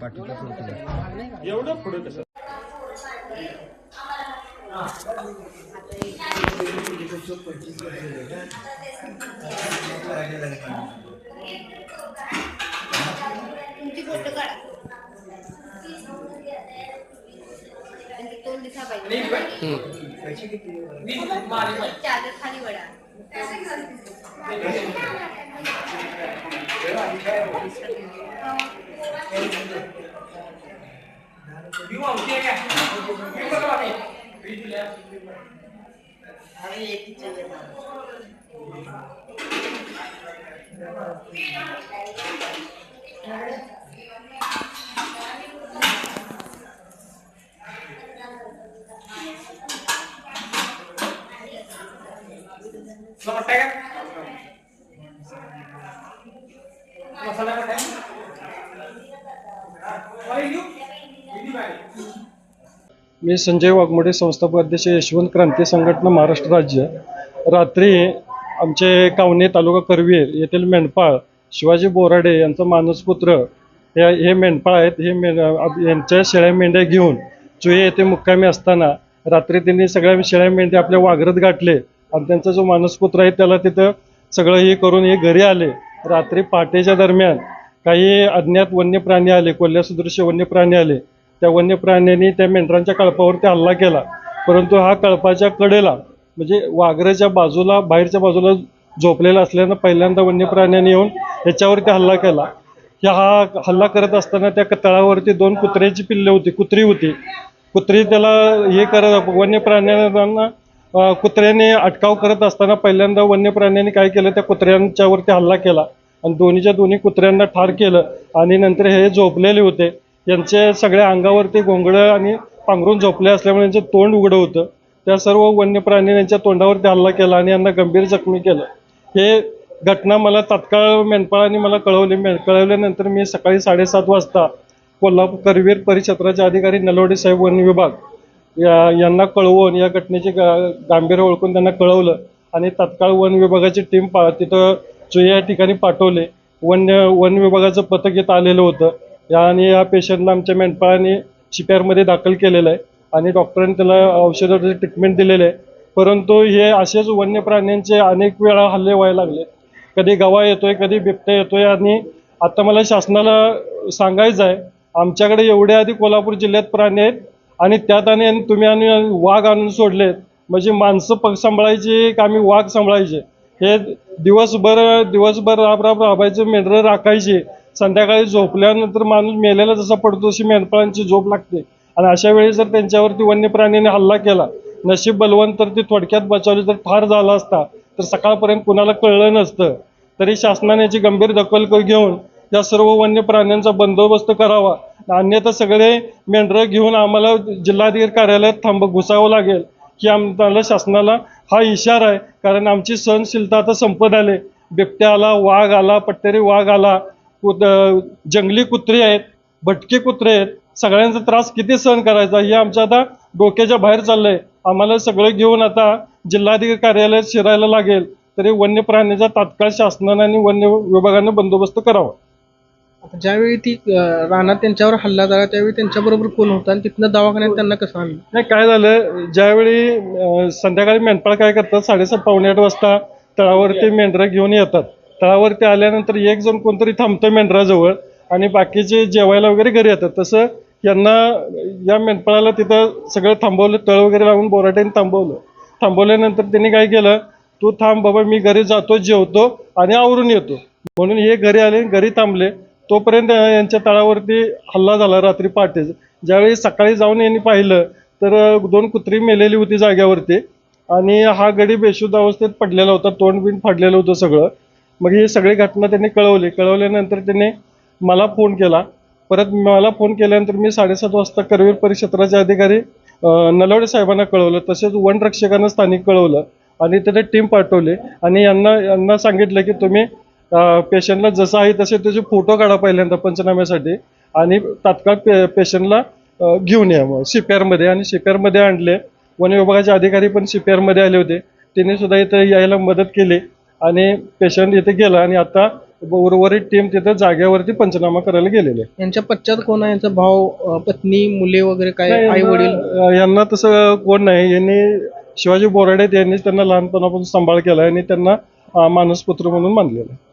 पाठीचा सोडतो एवढं पुढे कसं मी संजय वाघमोडे, संस्थापक अध्यक्ष यशवंत क्रांती संघटना महाराष्ट्र राज्य. रात्री आमचे कावणे तालुका करवीर येथील मेंढपाळ शिवाजी बोराडे यांचा मानसपुत्र हे मेंढपाळ आहेत. यांच्या शेळ्या मेंढ्या घेऊन चुये येथे मुक्कामी असताना रात्री त्यांनी सगळ्या शेळ्या मेंढ्या आपल्या वाघरत गाठले आणि त्यांचा जो मानसपुत्र आहे त्याला तिथं सगळं हे करून हे घरी आले. रात्री पहाटेच्या दरम्यान काही अज्ञात वन्य प्राणी आले, कोल्ह्यासदृश्य वन्य प्राणी आले. त्या वन्य प्राण्यांनी त्या मेंढरांच्या कळपावरती हल्ला केला, परंतु हा कळपाच्या कडेला म्हणजे वाघराच्या बाजूला बाहेरच्या बाजूला झोपलेला असल्यानं पहिल्यांदा वन्य प्राण्यांनी येऊन त्याच्यावरती हल्ला केला. हा हल्ला करत असताना त्या तळावरती 2 कुत्र्याची पिल्ले होती, कुत्री होती. कुत्री त्याला हे करत वन्य प्राण्यांना कुत्र्याने अटकाव करत असताना पहिल्यांदा वन्य प्राण्यांनी काय केलं, त्या कुत्र्यांच्यावरती हल्ला केला आणि दोन्हीच्या दोन्ही कुत्र्यांना ठार केलं. आणि नंतर हे झोपलेले होते, यांच्या सगळ्या अंगावरती घोंगडं आणि पांघरून झोपले असल्यामुळे यांचं तोंड उघडं होतं. त्या सर्व वन्य प्राण्यांनी यांच्या तोंडावरती हल्ला केला आणि यांना गंभीर जखमी केलं. हे घटना मला तात्काळ मेंढपाळांनी मला कळवल्यानंतर मी सकाळी 7:30 वाजता कोल्हापूर करवीर परिक्षेत्राचे अधिकारी नलवडे साहेब वन विभाग यांना कळवून या घटनेचे गांभीर्य ओळखून त्यांना कळवलं आणि तात्काळ वन विभागाची टीम तिथं चुये या ठिकाणी पाठवले. वन विभागाचं पथक इथं आलेलं होतं आणि या पेशंटला आमच्या मेंढपाळांनी CPR दाखल केलेलं आहे आणि डॉक्टरांनी त्याला औषधाची ट्रीटमेंट दिलेलं आहे. परंतु हे असेच वन्य प्राण्यांचे अनेक वेळा हल्ले व्हायला लागले. कधी गवा येतोय, कधी बिबट्या येतोय. आणि आता मला शासनाला सांगायचं आहे, आमच्याकडे एवढे आधी कोल्हापूर जिल्ह्यात प्राणी आहेत आणि त्यात आणि तुम्ही आणि वाघ आणून सोडलेत. म्हणजे माणसं सांभाळायची का आम्ही वाघ सांभाळायचे? हे दिवसभर राबायचं, मेंढरं राखायची. संध्याकाळी झोपल्यानंतर माणूस मेलेला जसा पडतो तशी मेंढपाळांची झोप लागते. आणि अशा वेळी जर त्यांच्यावरती वन्य प्राण्याने हल्ला केला, नशीब बलवंत तर ती थोडक्यात बचावली, जर ठार झाला असता तर सकाळपर्यंत कुणाला कळलं नसतं. तरी शासनाने याची गंभीर दखल घेऊन या सर्व वन्य प्राण्यांचा बंदोबस्त करावा. अन्यथा सगळे मेंढरं घेऊन आम्हाला जिल्हाधिकारी कार्यालयात घुसावं लागेल की आम्हाला शासनाला हा इशारा आहे. कारण आमची सहनशीलता आता संपत आले. बिबट्या आला, वाघ आला, पट्टेरी वाघ आला, जंगली कुत्री आहेत, भटके कुत्रे आहेत. सगळ्यांचा त्रास किती सहन करायचा हे आमच्या आता डोक्याच्या बाहेर चाललंय. आम्हाला सगळं घेऊन आता जिल्हाधिकारी कार्यालयात शिरायला लागेल. तरी वन्य प्राण्याचा तात्काळ शासनाने आणि वन्य विभागाने बंदोबस्त करावा. आता ज्यावेळी ती रानात त्यांच्यावर हल्ला झाला त्यावेळी त्यांच्याबरोबर कोण होता आणि तिथनं दवाखान्यात त्यांना कसं आणलं? नाही, काय झालं, ज्यावेळी संध्याकाळी मेंढपाळ काय करतात, 7:30 पावणे 8 वाजता तळावरती मेंढरं घेऊन येतात. तळावरती आल्यानंतर एक जण कोणतरी थांबतं मेंढराजवळ आणि बाकीचे जेवायला वगैरे घरी येतात. तसं यांना या मेंढपाळाला तिथं सगळं थांबवलं, तळ वगैरे लावून बोराट्याने थांबवल्यानंतर त्यांनी काय केलं, तू थांब बाबा, मी घरी जातो, जेवतो आणि आवरून येतो. म्हणून हे घरी आले, घरी थांबले. तोपर्यंत यांच्या तळावरती हल्ला झाला रात्री पहाटे. ज्यावेळी सकाळी जाऊन यांनी पाहिलं तर 2 कुत्री मेलेली होती जाग्यावरती आणि हा गडी बेशुद्ध अवस्थेत पडलेला होता, तोंड बिंड फाडलेलं होतं सगळं. मग ही सगळी घटना त्यांनी कळवल्यानंतर त्यांनी मला फोन केला. परत मला फोन केल्यानंतर मी 7:30 वाजता करवीर परिक्षेत्राचे अधिकारी नलवडे साहेबांना कळवलं. तसेच वनरक्षकांना स्थानिक कळवलं आणि तिथे टीम पाठवली आणि यांना सांगितलं की तुम्ही पेशंटला जसं आहे तसे त्याचे फोटो काढा पहिल्यांदा पंचनाम्यासाठी आणि तात्काळ पेशंटला घेऊन या CPR आणि CPR आणले. वन विभागाचे अधिकारी पण CPR आले होते. त्यांनी सुद्धा इथे यायला मदत केली आणि पेशंट इथे गेला आणि आता उर्वरित टीम तिथं जागेवरती पंचनामा करायला गेलेले आहे. यांच्या पश्चात कोण आहे? यांचा भाऊ, पत्नी, मुले वगैरे काय, आई वडील? यांना तसं कोण नाही. यांनी शिवाजी बोराडे यांनी त्यांना लहानपणापासून सांभाळ केला आणि त्यांना मानसपुत्र म्हणून मानलेलं आहे.